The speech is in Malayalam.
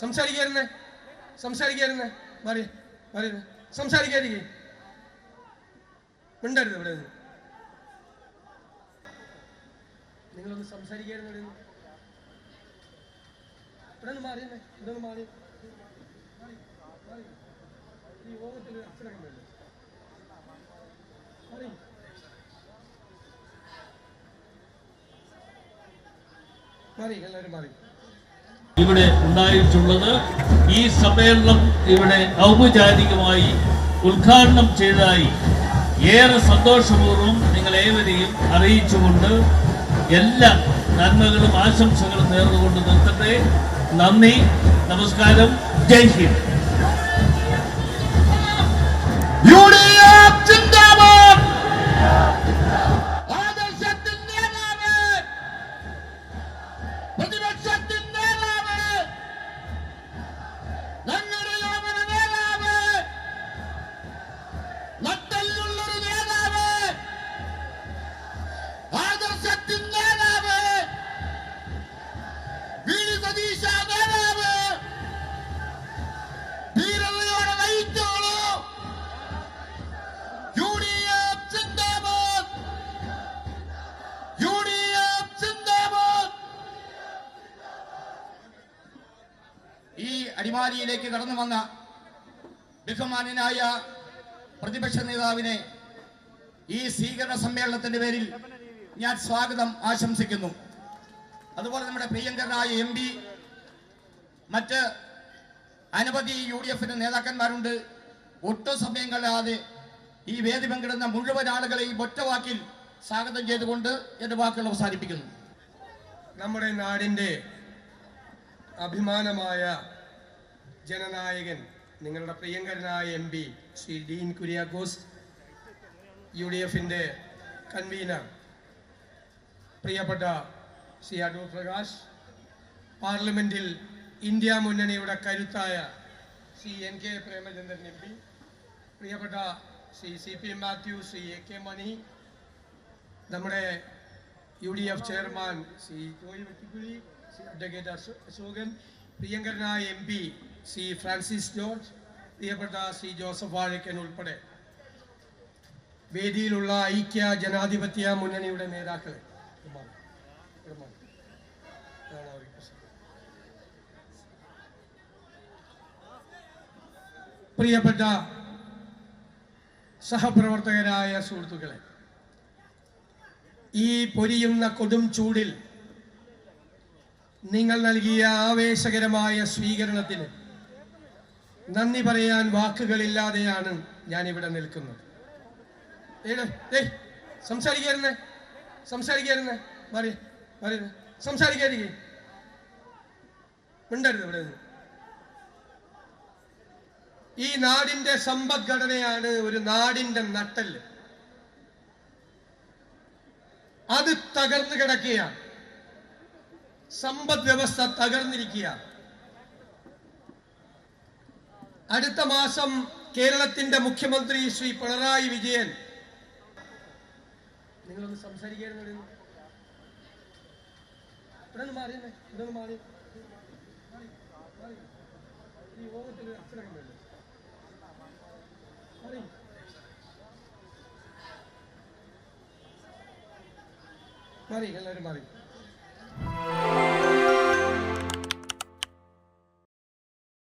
സംസാരിക്കായിരുന്നേ സംസാരിക്കായിരുന്നേ മാറി മാറി സംസാരിക്കാതിരിക്കേ മിണ്ടരുത് ഇവിടെ നിന്ന് നിങ്ങളൊന്ന് സംസാരിക്കായിരുന്നു ഇവിടെ നിന്ന് മാറിയെന്നേ ഇവിടെ നിന്ന് മാറി ഈ യോഗത്തിൽ അച്ചടക്കമല്ലേ മാറി മാറി എല്ലാവരും മാറി ഇവിടെ ഉണ്ടായിട്ടുള്ളത് ഈ സമ്മേളനം ഇവിടെ ഔപചാരികമായി ഉദ്ഘാടനം ചെയ്തതായി ഏറെ സന്തോഷപൂർവ്വം നിങ്ങളേവരെയും അറിയിച്ചുകൊണ്ട് എല്ലാ നന്മകളും ആശംസകളും നേർന്നുകൊണ്ട് നിർത്തട്ടെ. നന്ദി, നമസ്കാരം, ജയ് ഹിന്ദ്. ഈ അടിമാലിയിലേക്ക് കടന്നു വന്ന ബഹുമാന്യനായ പ്രതിപക്ഷ നേതാവിനെ ഈ സ്വീകരണ സമ്മേളനത്തിന്റെ പേരിൽ ഞാൻ സ്വാഗതം ആശംസിക്കുന്നു. അതുപോലെ നമ്മുടെ പ്രിയങ്കരനായ MP, മറ്റ് അനവധി UDF നേതാക്കന്മാരുണ്ട്. ഒട്ടും സമയം കളയാതെ ഈ വേദി പങ്കിടുന്ന മുഴുവൻ ആളുകളെയും ഒറ്റവാക്കിൽ സ്വാഗതം ചെയ്തുകൊണ്ട് എന്റെ വാക്കുകൾ അവസാനിപ്പിക്കുന്നു. നമ്മുടെ നാടിൻ്റെ അഭിമാനമായ ജനനായകൻ, നിങ്ങളുടെ പ്രിയങ്കരനായ MP Shri Dean Kuriakose, UDF convener പ്രിയപ്പെട്ട ശ്രീ അടൂർ പ്രകാശ്, പാർലമെന്റിൽ ഇന്ത്യ മുന്നണിയുടെ കരുത്തായ ശ്രീ NK പ്രേമചന്ദ്രൻ MP, പ്രിയപ്പെട്ട ശ്രീ CP മാത്യു, ശ്രീ AK മണി, നമ്മുടെ UDF chairman Shri Joy Vettikuzhi, Shri advocate Ashokan, പ്രിയങ്കരനായ MP ശ്രീ ഫ്രാൻസിസ് ജോർജ്, പ്രിയപ്പെട്ട ശ്രീ ജോസഫ് വാഴക്കൻ ഉൾപ്പെടെ വേദിയിലുള്ള ഐക്യ ജനാധിപത്യ മുന്നണിയുടെ നേതാക്കളെ, പ്രിയപ്പെട്ട സഹപ്രവർത്തകരായ സുഹൃത്തുക്കളെ, ഈ പൊരിയുന്ന കൊടും ചൂടിൽ നിങ്ങൾ നൽകിയ ആവേശകരമായ സ്വീകരണത്തിന് നന്ദി പറയാൻ വാക്കുകളില്ലാതെയാണ് ഞാനിവിടെ നിൽക്കുന്നത്. സംസാരിക്കായിരുന്നേ സംസാരിക്കായിരുന്നേ മാറി മാറി സംസാരിക്കാതിരിക്കേ മിണ്ടരുത് ഇവിടെ നിന്ന്. ഈ നാടിന്റെ സമ്പദ്ഘടനയാണ് ഒരു നാടിന്റെ നട്ടെല്ല്. അത് തകർന്നു കിടക്കുകയാണ്. സമ്പദ് വ്യവസ്ഥ തകർന്നിരിക്കുകയാണ്. അടുത്ത മാസം കേരളത്തിന്റെ മുഖ്യമന്ത്രി ശ്രീ പിണറായി വിജയൻ, നിങ്ങളൊന്ന് സംസാരിക്കായിരുന്നു ഇവിടെ മാറിയെന്നേ ഇവിടെ മാറി ഈ യോഗത്തിൽ അച്ചടക്കമല്ലേ മാറി എല്ലാവരും മാറി.